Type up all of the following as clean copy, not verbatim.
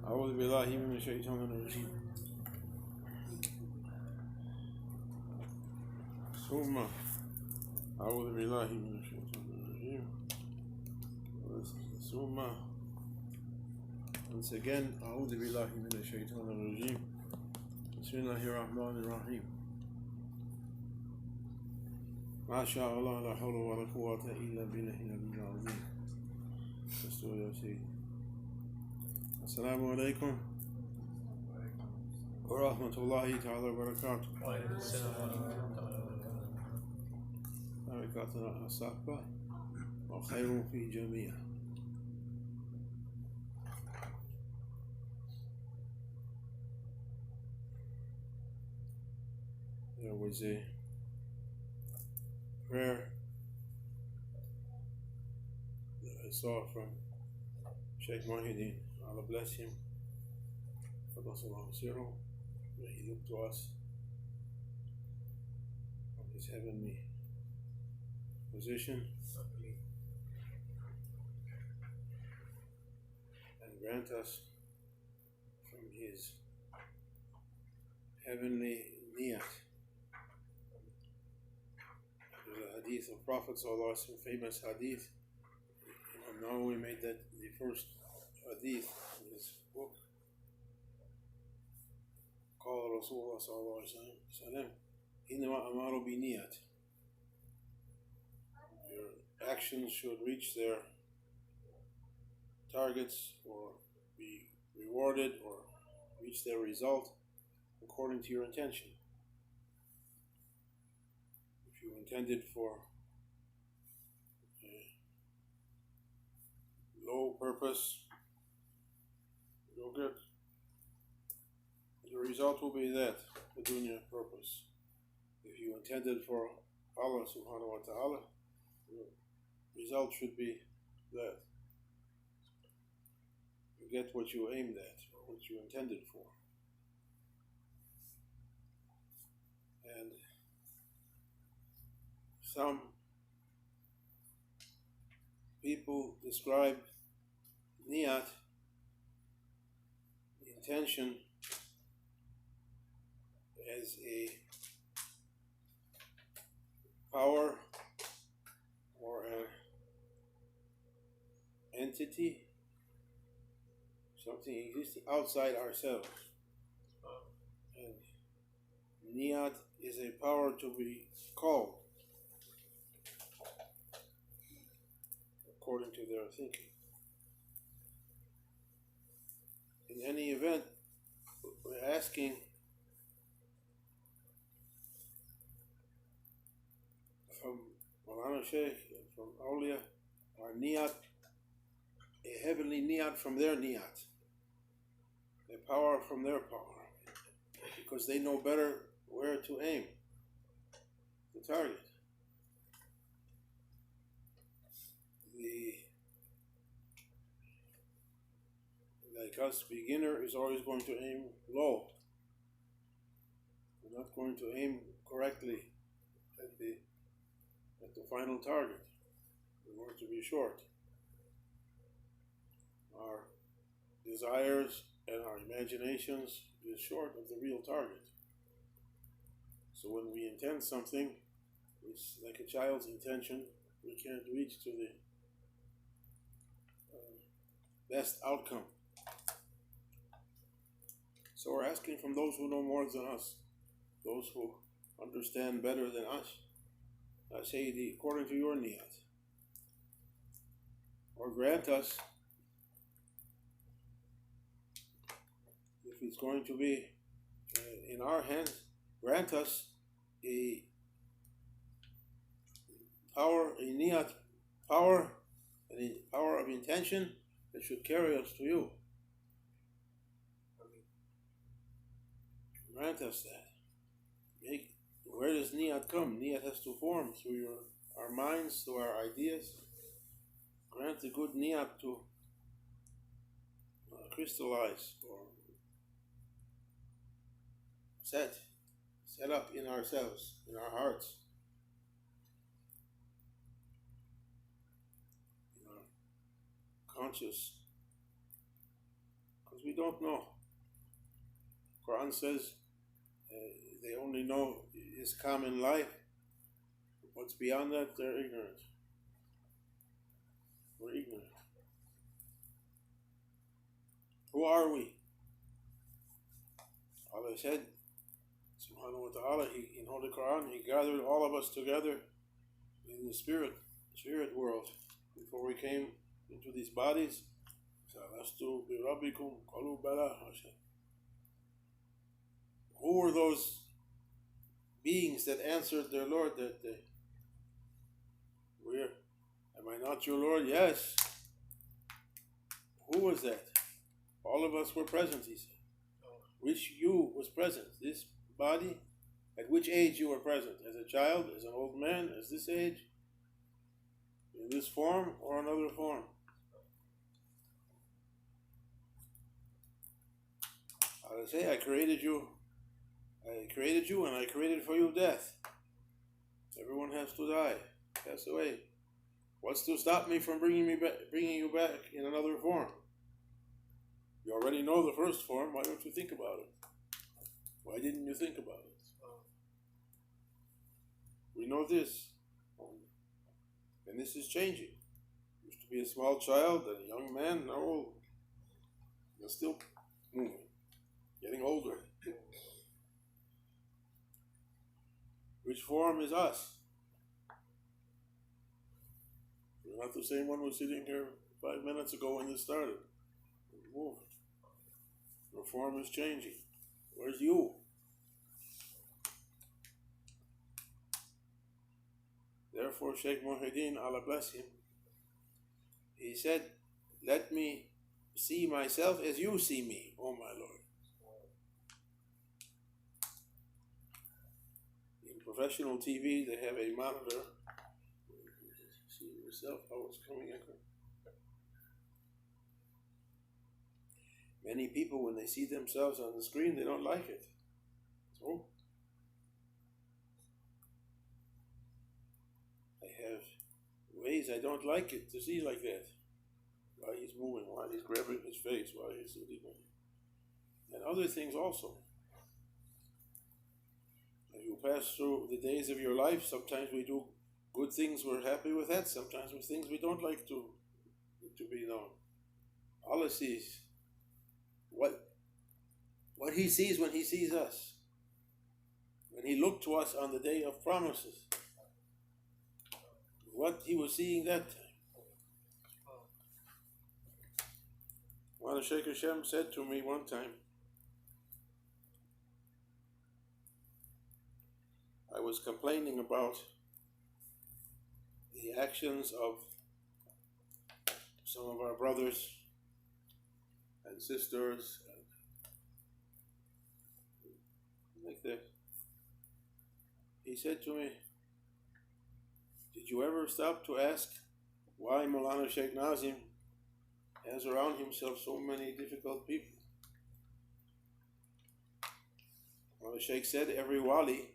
أعوذ بالله من الشيطان الرجيم. ثم أعوذ بالله من الشيطان الرجيم. ثم once again أعوذ بالله من الشيطان الرجيم. بسم الله الرحمن الرحيم. ما شاء الله لا حول ولا قوة إلا بالله العلي العظيم. استوى يا سيدي. السلام عليكم ورحمة الله تعالى وبركاته. وعليكم السلام ورحمة الله وبركاته. بركاتنا الصحبة وخير في جميع. There was a prayer that I saw from Shaykh Muhyiddin, Allah bless him, where he looked to us from his heavenly position and grant us from his heavenly niyat. There's a hadith of Prophet Sallallahu Alaihi Wasallam, famous hadith. Imam Nawawi made that the first hadith in his book. قال رسول الله صلى الله عليه وسلم إنما أمار بنيات. Your actions should reach their targets or be rewarded or reach their result according to your intention. If you intended for a low purpose, you'll get the result will be that, the dunya purpose. If you intended for Allah subhanahu wa ta'ala, the result should be that. You get what you aimed at, or what you intended for. And some people describe niyat, intention, as a power or an entity, something existing outside ourselves. And niyat is a power to be called according to their thinking. In any event, we're asking from Maulana Shaykh, from Awliya, our niyat, a heavenly niyat from their niyat, a power from their power, because they know better where to aim the target. Like us, beginner is always going to aim low. We're not going to aim correctly at the final target. We're going to be short. Our desires and our imaginations is short of the real target. So when we intend something, it's like a child's intention. We can't reach to the best outcome. So we're asking from those who know more than us, those who understand better than us, Sayyidi, according to your niyat, or grant us, if it's going to be in our hands, grant us a power, a niyat power, and a power of intention that should carry us to you. Grant us that. Where does niyat come? Niyat has to form through our minds, through our ideas. Grant the good niyat to crystallize or set up in ourselves, in our hearts, in our conscious. Because we don't know. Quran says they only know his common life. What's beyond that, they're ignorant. We're ignorant. Who are we? Allah said, subhanahu wa ta'ala, in Holy Quran, He gathered all of us together in the spirit world before we came into these bodies. Who were those beings that answered their Lord that day? Am I not your Lord? Yes. Who was that? All of us were present, he said. Which you was present? This body? At which age you were present? As a child? As an old man? As this age? In this form or another form? I say, I created you and I created for you death. Everyone has to die, pass away. What's to stop me from bringing you back in another form? You already know the first form. Why don't you think about it? Why didn't you think about it? We know this, and this is changing. Used to be a small child, then a young man, now old. You're still moving, getting older. Which form is us? We're not the same one who was sitting here 5 minutes ago when this started. We moved. Your form is changing. Where's you? Therefore, Shaykh Muhyiddin, Allah bless him, he said, let me see myself as you see me, O my Lord. In professional TV, they have a monitor. See yourself, how it's coming in. Many people, when they see themselves on the screen, they don't like it. So, I have ways I don't like it to see like that. Why he's moving, why he's grabbing his face, why he's sitting there. And other things also. As you pass through the days of your life, sometimes we do good things, we're happy with that. Sometimes with things we don't like to be known. Allah sees what He sees when He sees us. When He looked to us on the day of promises, what He was seeing that time. One of Shaykh Hashem said to me one time, I was complaining about the actions of some of our brothers and sisters like that. He said to me, did you ever stop to ask why Maulana Shaykh Nazim has around himself so many difficult people? Well, the Shaykh said every wali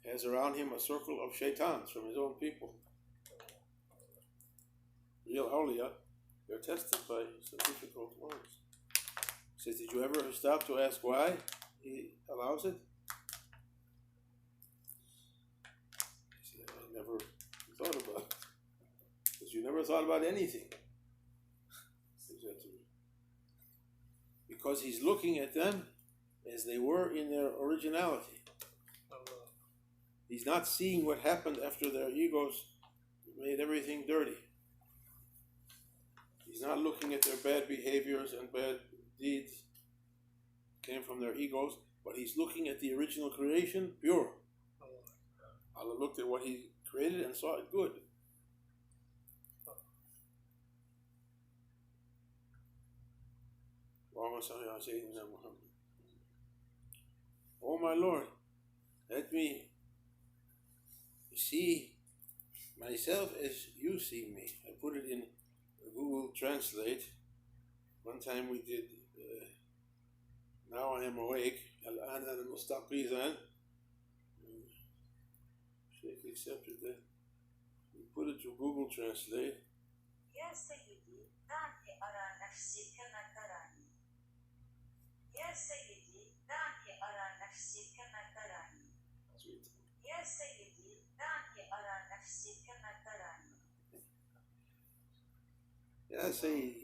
has around him a circle of shaitans from his own people. Real awliya, they're tested by some difficult ones. He says, did you ever stop to ask why he allows it? He said, I never thought about it. Because you never thought about anything. He said to me. Because he's looking at them as they were in their originality. He's not seeing what happened after their egos made everything dirty. He's not looking at their bad behaviors and bad deeds came from their egos, but he's looking at the original creation pure. Allah looked at what He created and saw it good. Oh my Lord, let me see myself as you see me. I put it in Google Translate. One time we did Now I Am Awake, Al-An al-Mustaqizan. Sheikh accepted that. We put it to Google Translate. Yeah, say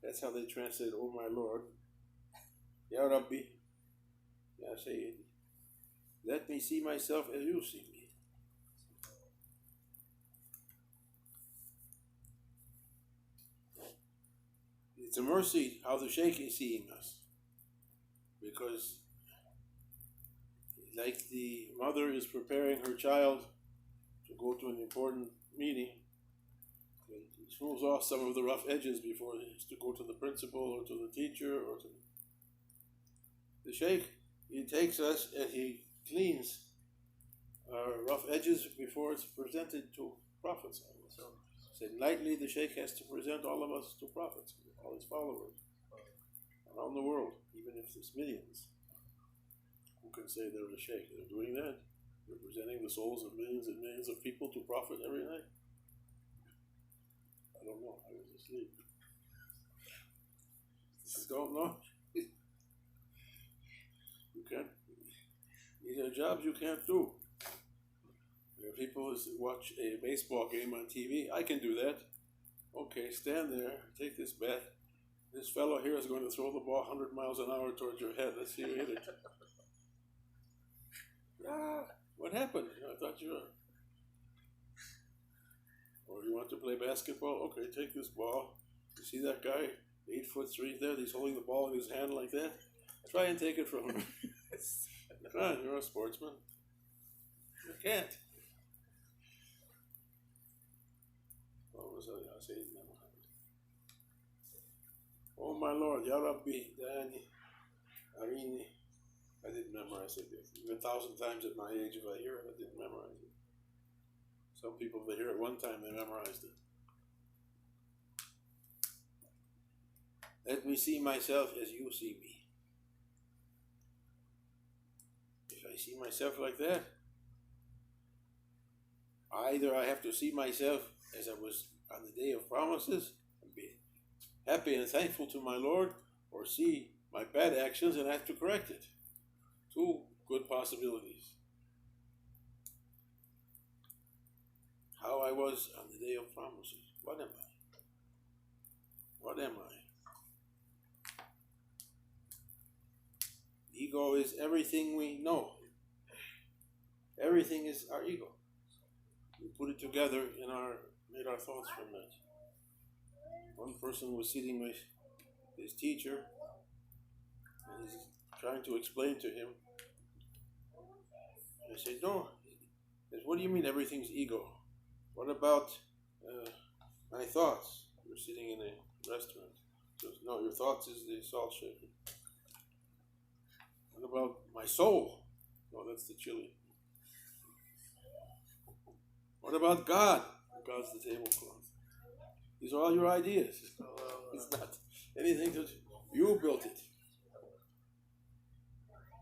that's how they translate, "Oh my Lord." Ya Rabbi. Ya Sayyidi. Let me see myself as you see me. It's a mercy how the Shaykh is seeing us. Because like the mother is preparing her child to go to an important meeting, he smooths off some of the rough edges before he has to go to the principal or to the teacher or to the Shaykh. He takes us and he cleans our rough edges before it's presented to prophets. Said lightly, the Shaykh has to present all of us to prophets, all his followers around the world, even if there's millions. Who can say they're a Shaykh? They're doing that. They're presenting the souls of millions and millions of people to Prophet every night. I don't know. I was asleep. I don't know. You can't. These are jobs you can't do. Where people watch a baseball game on TV, I can do that. Okay, stand there, take this bat. This fellow here is going to throw the ball 100 miles an hour towards your head. Let's see you hit it. Ah, what happened? I thought you were. Or you want to play basketball? Okay, take this ball. You see that guy, 8'3" there? He's holding the ball in his hand like that. Try and take it from him. Come on, you're a sportsman. You can't. What was I saying? Oh my Lord, Ya Rabbi, Dani, Arini. I didn't memorize it. Even 1,000 times at my age, if I hear it, I didn't memorize it. Some people, if they hear it one time, they memorized it. Let me see myself as you see me. If I see myself like that, either I have to see myself as I was on the day of promises and be happy and thankful to my Lord, or see my bad actions and have to correct it. Two good possibilities. How I was on the day of promises. What am I? What am I? Ego is everything we know. Everything is our ego. We put it together in made our thoughts from that. One person was sitting with his teacher, and he's trying to explain to him. And I said, no. He said, what do you mean everything's ego? What about my thoughts? We're sitting in a restaurant. So, no, your thoughts is the salt shaker. What about my soul? No, that's the chili. What about God? God's the tablecloth. These are all your ideas. It's not anything that you built it.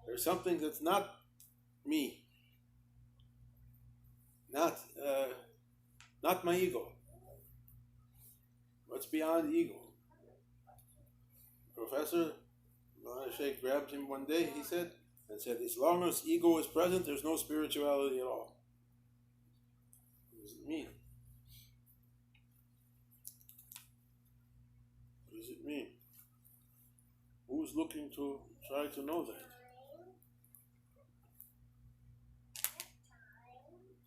There's something that's not me. Not my ego. What's beyond ego? Professor Shaykh grabbed him one day, he said, and said, as long as ego is present, there's no spirituality at all. What does it mean? What does it mean? Who's looking to try to know that?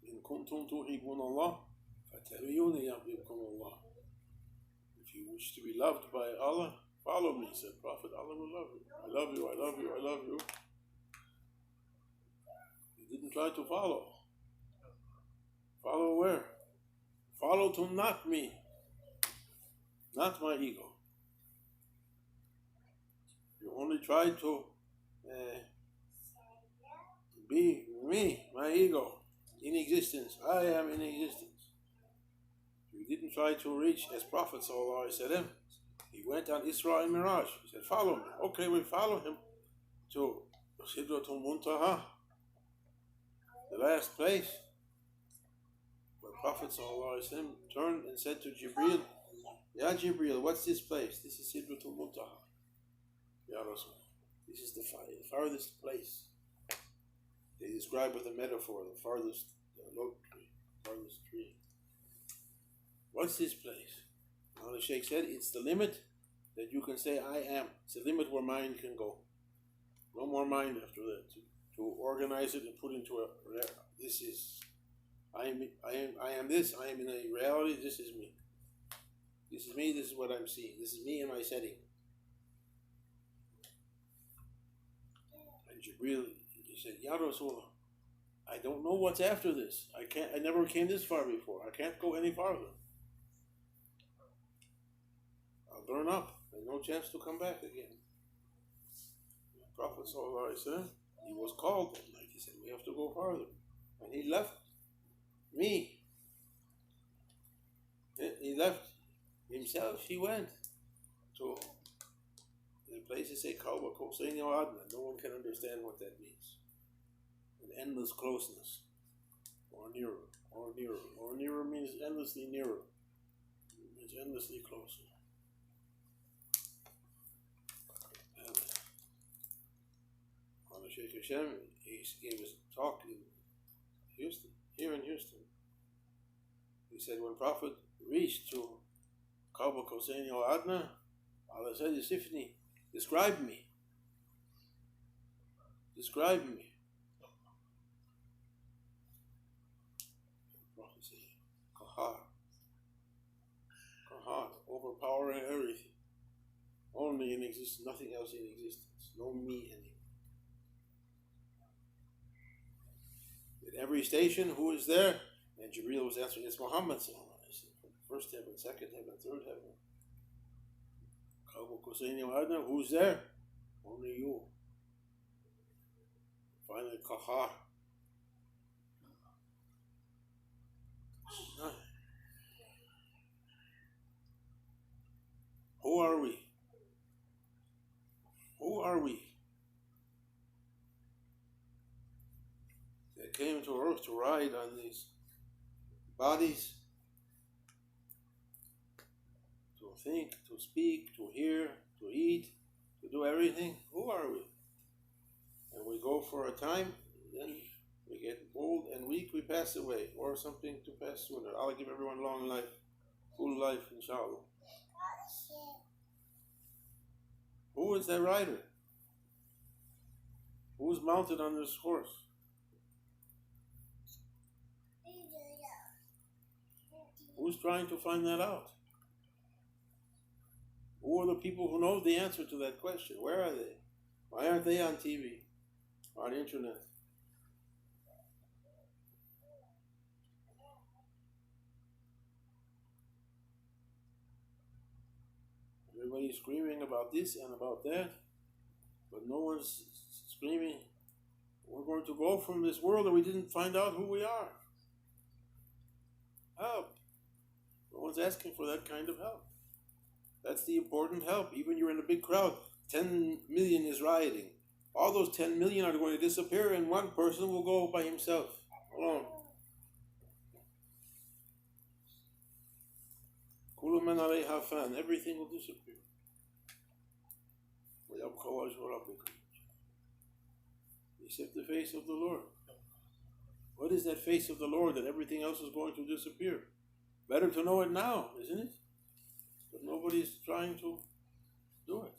In kuntum tuhibbun Allah, fattabi'uni yuhbibkum Allah. If you wish to be loved by Allah, follow me, said Prophet. Allah will love you. I love you, I love you, I love you. He didn't try to follow. Follow where? Follow to not me, not my ego. You only try to be me, my ego, in existence. I am in existence. You didn't try to reach as Prophet sallallahu alaihi wasallam. He went on Isra and Miraj. He said, follow me. Okay, we follow him to Sidratul Muntaha, the last place. Where Prophet ﷺ turned and said to Jibreel, Ya Jibreel, what's this place? This is Sidratul Muntaha. Ya Rasul. This is the farthest place. They describe with a metaphor the farthest oak tree, farthest tree. What's this place? Now the Shaykh said, it's the limit that you can say I am. It's the limit where mind can go. No more mind after that. To organize it and put into a this is I am this. I am in a reality. This is me. This is me. This is what I'm seeing. This is me in my setting. And Jibreel, he said, Ya Rasulullah, I don't know what's after this. I never came this far before. I can't go any farther. I'll burn up. There's no chance to come back again. The Prophet ﷺ, he was called that night. He said, we have to go farther. And he left me. He left himself. He went to the places say Kaaba Kosaini or Adna. No one can understand what that means. An endless closeness. Or nearer. Or nearer. Or nearer means endlessly nearer. It means endlessly closer. On the Shaykh Hashem, he gave us a talk in Houston, here in Houston. He said when Prophet reached to Kaaba Kosaini or Adna, Allah said, Yusifni, describe me. Describe me. The Prophet said, Kahar. Kahar, overpowering everything. Only in existence, nothing else in existence. No me anymore. At every station, who is there? And Jibreel was answering, it's Muhammad. First heaven, second heaven, third heaven. Who's there? Only you. Finally, Kahar. Who are we? Who are we? That came to earth to ride on these bodies, to think, to speak, to hear, to eat, to do everything. Who are we? And we go for a time, then we get old and weak, we pass away, or something to pass sooner. Allah give everyone long life, full life, inshallah. Who is that rider? Who's mounted on this horse? Who's trying to find that out? Who are the people who know the answer to that question? Where are they? Why aren't they on TV, on internet? Everybody's screaming about this and about that, but no one's screaming, we're going to go from this world and we didn't find out who we are. Help. No one's asking for that kind of help. That's the important help. Even you're in a big crowd, 10 million is rioting. All those 10 million are going to disappear and one person will go by himself, alone. Kullu man alayha fan. Everything will disappear. Except the face of the Lord. What is that face of the Lord that everything else is going to disappear? Better to know it now, isn't it? But nobody's trying to do it.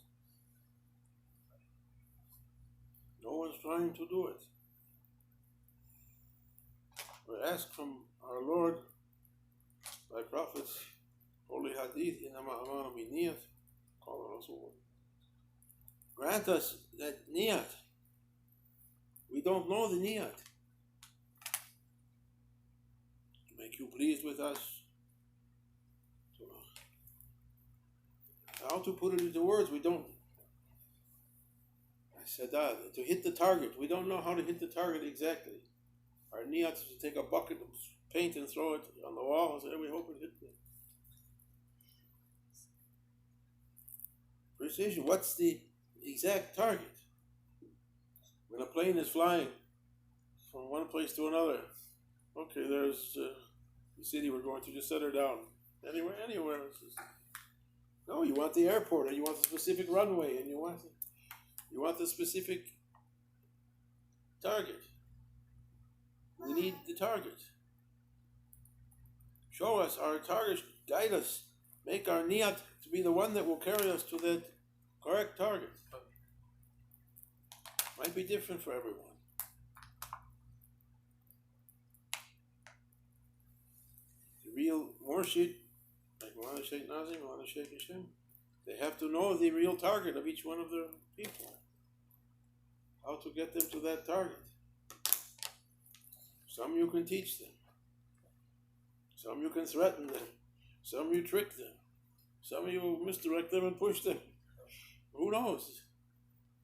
No one's trying to do it. We're asked from our Lord by prophets, Holy Hadith, Innama amanu bi niyat, Qala Rasul. Grant us that niyat. We don't know the niyat. To make you pleased with us. How to put it into words, we don't. I said that, to hit the target. We don't know how to hit the target exactly. Our niyat is to take a bucket of paint and throw it on the wall and say, we hope it hit the precision. What's the exact target? When a plane is flying from one place to another, okay, there's the city we're going to, just set her down. Anywhere. No, you want the airport, or you want the specific runway, and you want it. You want the specific target. We need the target. Show us our target, guide us, make our niyat to be the one that will carry us to that correct target. Might be different for everyone. The real murshid, like Mawlana Shaykh Nazim, Mawlana Shaykh Hashim, they have to know the real target of each one of their people. How to get them to that target. Some you can teach them. Some you can threaten them. Some you trick them. Some you misdirect them and push them. Who knows?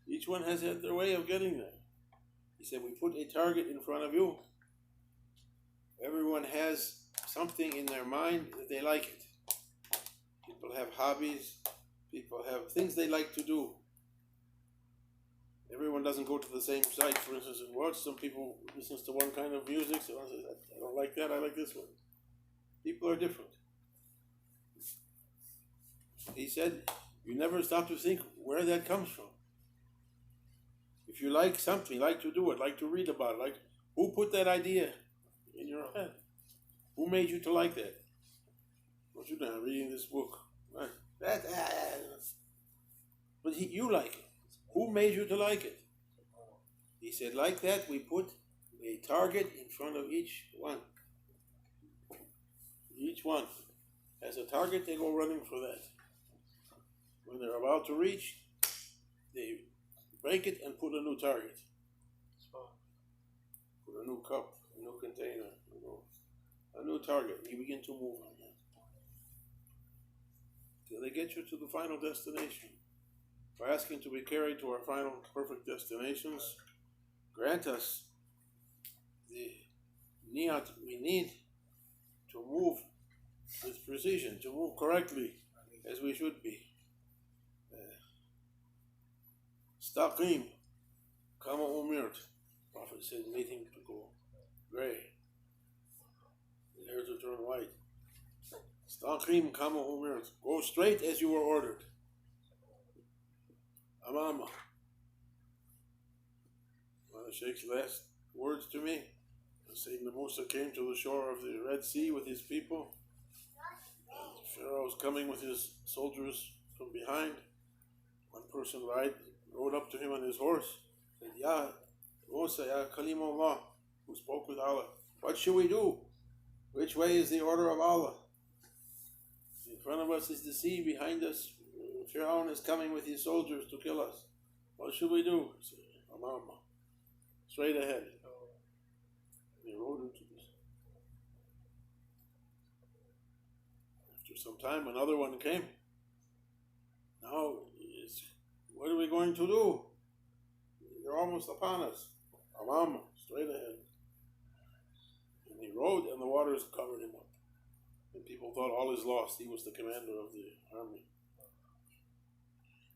Each one has had their way of getting there. He said, we put a target in front of you. Everyone has something in their mind that they like it. People have hobbies. People have things they like to do. Everyone doesn't go to the same site, for instance, and watch. Some people listen to one kind of music, so I say, I don't like that, I like this one. People are different. He said, you never stop to think where that comes from. If you like something, like to do it, like to read about it, like who put that idea in your head? Who made you to like that? What you doing reading this book? But you like it. Who made you to like it? He said, like that, we put a target in front of each one. Each one has a target, they go running for that. When they're about to reach, they break it and put a new target. Put a new cup, a new container, a new target. You begin to move on that. Till they get you to the final destination. We're asking to be carried to our final perfect destinations. Grant us the niyat we need to move with precision, to move correctly as we should be. Staqim, kama umirt. Prophet said, made him to go gray, his hair to turn white. Staqim, kama umirt. Go straight as you were ordered. Amama. One of the Sheikh's last words to me, Sayyidina Musa came to the shore of the Red Sea with his people. Pharaoh was coming with his soldiers from behind. One person rode up to him on his horse, said, Ya Musa, Ya Kalimullah, who spoke with Allah, what should we do? Which way is the order of Allah? In front of us is the sea, behind us Pharaoh is coming with his soldiers to kill us. What should we do? He said, Amama, straight ahead. And he rode into this. After some time, another one came. Now, what are we going to do? They're almost upon us. Amama, straight ahead. And he rode, and the waters covered him up. And people thought all is lost. He was the commander of the army.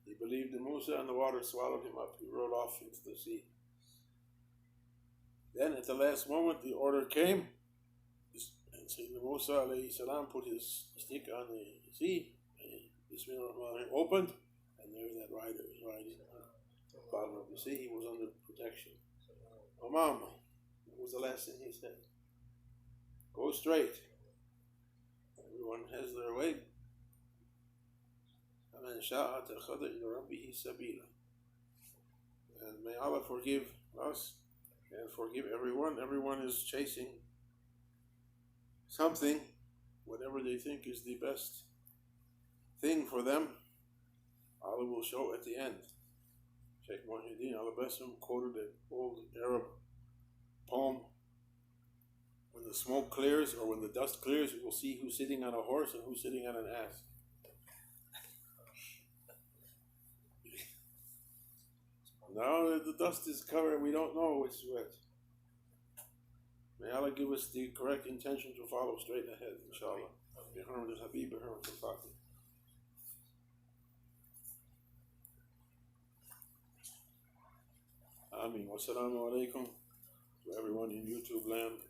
He believed in Musa, and the water swallowed him up. He rode off into the sea. Then at the last moment, the order came, and Sayyidina Musa alayhi salam put his stick on the sea, and Bismillah opened, and there's that rider riding on the bottom of the sea. He was under protection. Mama, that was the last thing he said. Go straight. Everyone has their way. And may Allah forgive us and forgive everyone. Everyone is chasing something, whatever they think is the best thing for them. Allah will show at the end. Shaykh Muhyiddin, Allah bless him, quoted an old Arab poem. When the smoke clears or when the dust clears, you will see who's sitting on a horse and who's sitting on an ass. Now the dust is covered, we don't know which is which. May Allah give us the correct intention to follow straight ahead, inshallah. بحرمة الحبيب بحرمة الفاتح. Ameen. Wassalamu alaikum to everyone in YouTube land.